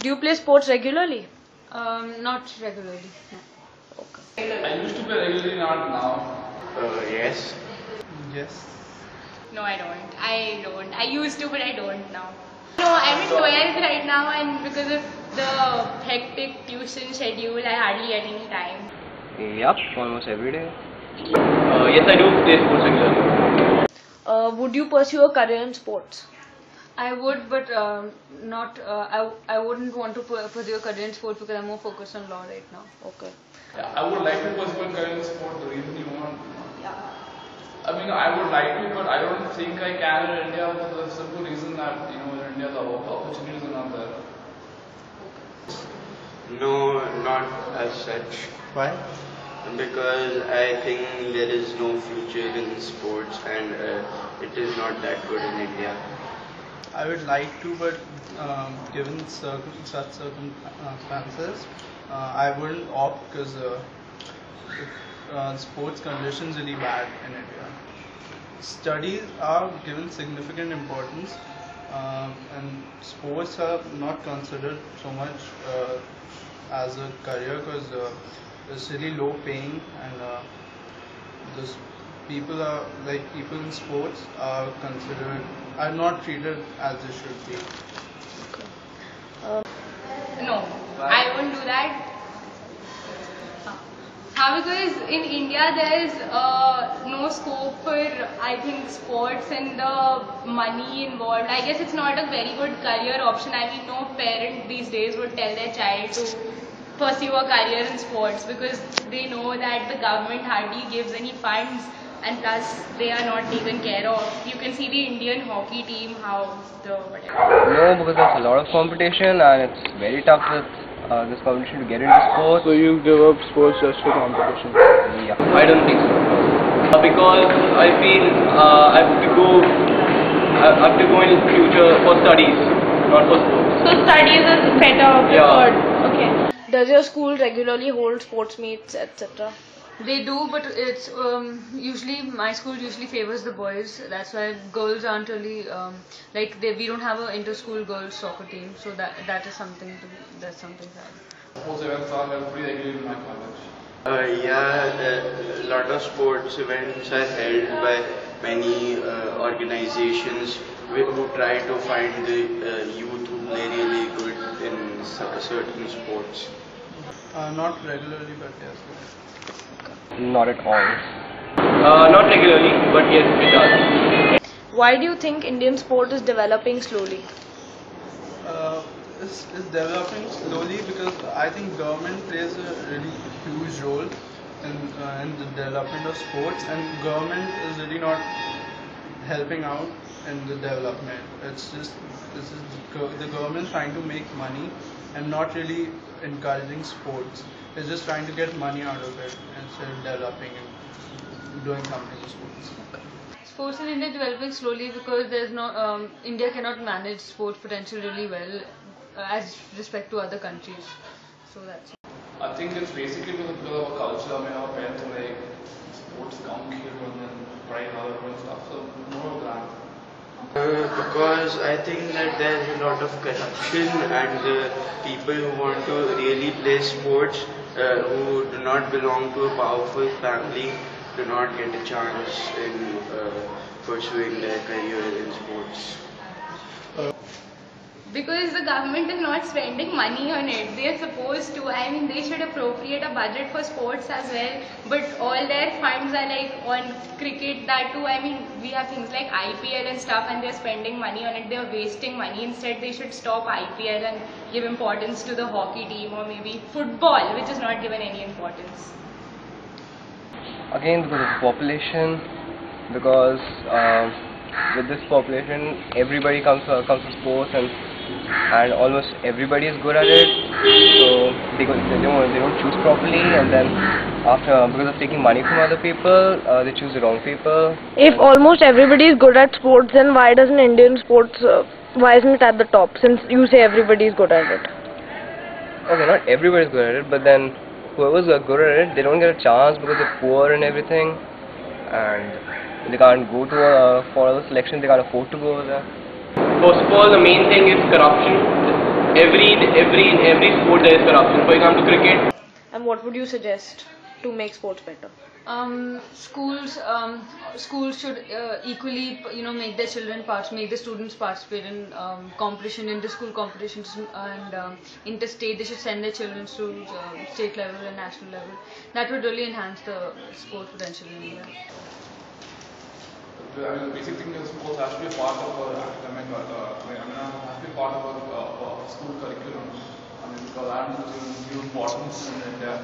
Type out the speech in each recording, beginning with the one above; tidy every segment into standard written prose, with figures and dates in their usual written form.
Do you play sports regularly? Not regularly. No. Okay. I used to play regularly, not now. Yes. Yes. No, I don't. I used to, but I don't now. No, I'm in 12th right now, and because of the hectic tuition schedule, I hardly get any time. Yup, almost every day. Yes, I do play sports regularly. Would you pursue a career in sports? I would, but not. I wouldn't want to pursue a career in sports because I'm more focused on law right now. Okay. Yeah, I would like to pursue a career in sport. The reason you want. Yeah. I mean, I would like to, but I don't think I can in India for the simple reason that in India the opportunities are not there. No, not as such. Why? Because I think there is no future in sports and it is not that good in India. I would like to, but given such circumstances, I wouldn't opt because sports conditions really bad in India. Studies are given significant importance, and sports are not considered so much as a career because it's really low paying, and this people in sports are not treated as they should be. No, I won't do that. How? Because in India there is no scope for, I think, sports and the money involved. I guess it's not a very good career option. I mean, no parent these days would tell their child to pursue a career in sports because they know that the government hardly gives any funds, and plus they are not taken care of. You can see the Indian hockey team, how the whatever. No, because there's a lot of competition and it's very tough with this competition to get into sports. So you give up sports just for competition? Yeah, I don't think so. Because I feel I have to go in the future for studies, not for sports. So studies is better preferred. Yeah. Okay. Does your school regularly hold sports meets, etc.? They do, but it's usually my school usually favors the boys. That's why girls aren't really we don't have an inter-school girls soccer team. So that is something that's something sad. Sports events are held pretty regularly in my college. A lot of sports events are held by many organizations who try to find the youth who play really good in certain sports. Not regularly, but yes. Not at all. Not regularly, but yes, it does. Why do you think Indian sport is developing slowly? It's developing slowly because I think government plays a really huge role in the development of sports, and government is really not helping out in the development. This is the government trying to make money and not really encouraging sports. It's just trying to get money out of it instead of developing and doing something in sports. Sports in India developing slowly because there's no India cannot manage sports potential really well as respect to other countries. So that's. I think it's basically because of our culture. I mean, our parents are like sports come here and then try harder and stuff. So more of that. Because I think that there's a lot of corruption, and people who want to really play sports who do not belong to a powerful family do not get a chance in pursuing their career in sports. Because the government is not spending money on it. They are supposed to. I mean, they should appropriate a budget for sports as well. But all their funds are like on cricket, that too. I mean, we have things like IPL and stuff, and they're spending money on it. They're wasting money. Instead, they should stop IPL and give importance to the hockey team or maybe football, which is not given any importance. Again, because of the population, because with this population, everybody comes to sports and almost everybody is good at it, so they don't choose properly, and then because of taking money from other people, they choose the wrong people. If almost everybody is good at sports, then why doesn't Indian sports, why isn't it at the top, since you say everybody is good at it? Okay, not everybody is good at it, but then whoever's good at it, they don't get a chance because they're poor and everything, and they can't go to for the selection, they can't afford to go over there. First of all, the main thing is corruption. every sport there is corruption. For example, cricket. And what would you suggest to make sports better? Schools should equally, make their children make the students participate in competition, inter-school competitions, and interstate. They should send their children to state level and national level. That would really enhance the sport potential in India. I mean, the basic thing is sports has to be a part of our academic, has to be part of our school curriculum. I mean, because that is new importance in India.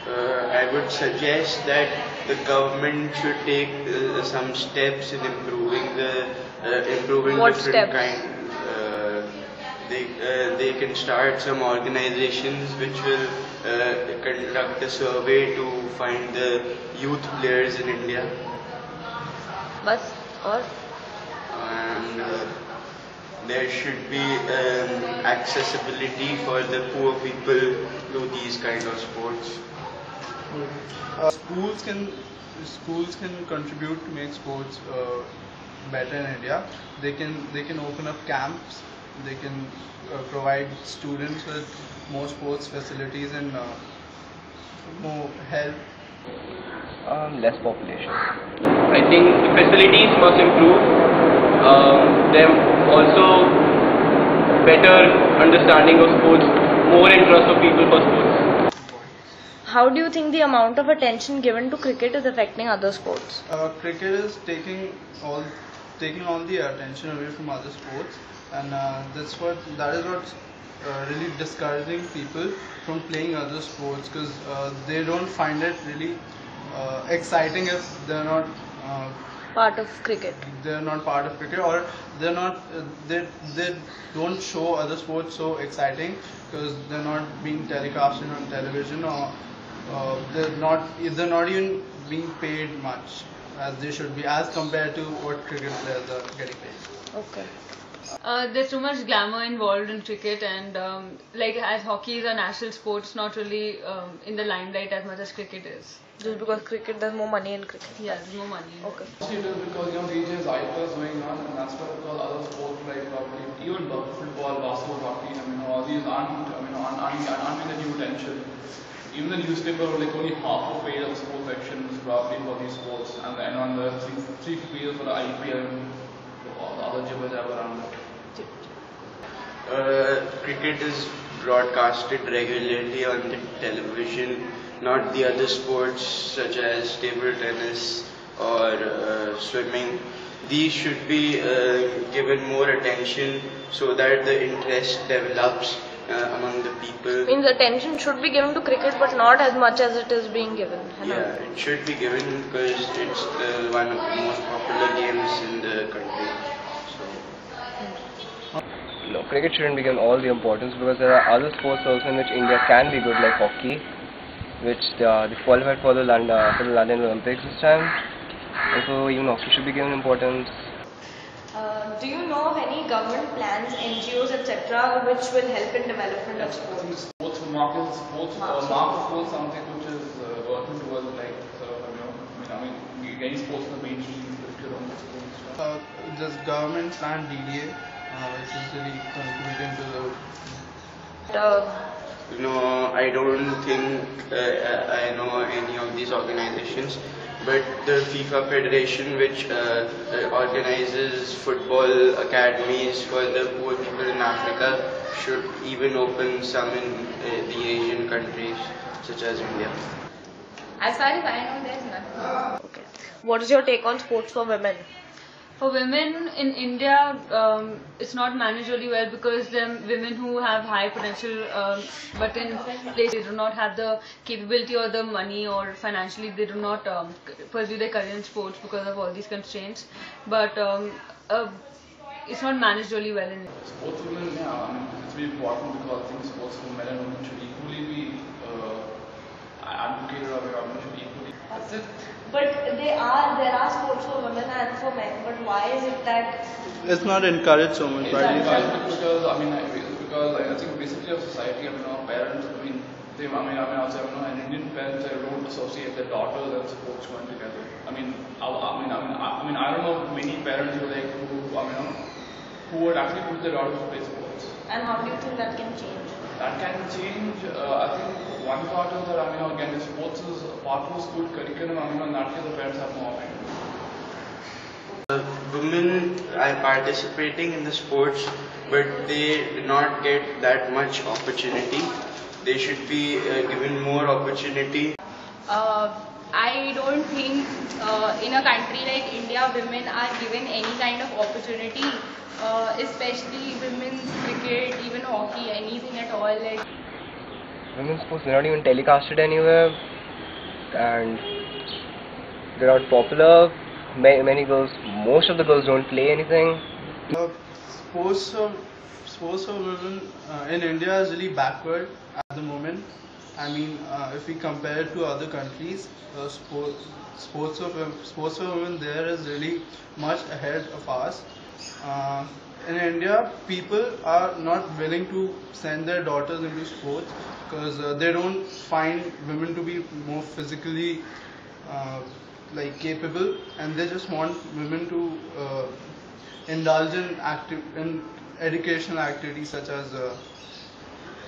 I would suggest that the government should take some steps in improving What different steps? kind. They can start some organizations which will conduct a survey to find the youth players in India. Bas or And there should be accessibility for the poor people to these kind of sports. Schools can contribute to make sports better in India. They can open up camps. They can provide students with more sports facilities and more help. Less population. I think the facilities must improve. Them also better understanding of sports, more interest of people for sports. how do you think the amount of attention given to cricket is affecting other sports? Cricket is taking all the attention away from other sports, and that is what's really discouraging people from playing other sports, because they don't find it really exciting if they're not Part of cricket. part of cricket, or they don't show other sports so exciting because they're not being telecasted on television, or they're not even being paid much as they should be, as compared to what cricket players are getting paid. Okay. There's too much glamour involved in cricket, and as hockey is a national sport, it's not really in the limelight as much as cricket is. Just because cricket, there's more money in cricket. Yeah, there's more money. Okay. Mostly it is because these days IPL is going on, and that's why because other sports like even football, basketball, hockey, all these aren't getting the new attention. Even the newspaper like only half a page of the sports section is probably for these sports, and then on the three pages for the IPL and all the other gibbers that were around. Cricket is broadcasted regularly on the television, not the other sports such as table tennis or swimming. These should be given more attention so that the interest develops among the people. Means attention should be given to cricket, but not as much as it is being given. Yeah, it should be given because it's one of the most popular games in the country. No, cricket shouldn't be given all the importance because there are other sports also in which India can be good, like hockey, which they qualified for the London Olympics this time. Also, even hockey should be given importance. Do you know of any government plans, NGOs, etc., which will help in development of sports? Sports market, sports something which is working towards getting sports in the mainstream. This government plan DDA, which is really contributing to the No, I don't think I know any of these organizations, but the FIFA Federation, which organizes football academies for the poor people in Africa, should even open some in the Asian countries such as India. As far as I know, there's none. Okay. What is your take on sports for women? For women in India, it's not managed really well because women who have high potential, but in places they do not have the capability or the money, or financially they do not pursue their career in sports because of all these constraints. But it's not managed really well in India. Sports women, it's very important because I think sports for men and women should equally be advocated, or government should equally. That's it. But there are sports for women and for men. But why is it that it's not encouraged so much? Why do you think? Because I think basically of society, our parents, an Indian parents, don't associate their daughters and sports going together. I don't know many parents who would actually put their daughters to play sports. sports. And how do you think that can change? That can change. I think one part of that, again, the sports is part of the school curriculum. In that case, the parents have more option. Women are participating in the sports, but they do not get that much opportunity. They should be given more opportunity. I don't think in a country like India, women are given any kind of opportunity, especially women's cricket, even hockey, anything at all. Like Women's sports, they're not even telecasted anywhere, and they're not popular. Many girls, most of the girls don't play anything. Sports for women in India is really backward at the moment. If we compare it to other countries, sports for women there is really much ahead of us. In India, people are not willing to send their daughters into sports because they don't find women to be more physically capable, and they just want women to indulge in educational activities such as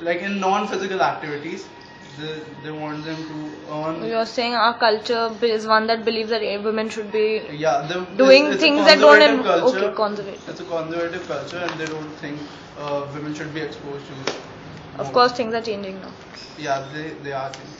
in non-physical activities. They want them to earn. You're saying our culture is one that believes that women should be doing it's things that don't culture. Okay, conservative. It's a conservative culture, and they don't think women should be exposed to. Of course, things are changing now. Yeah, they are changing.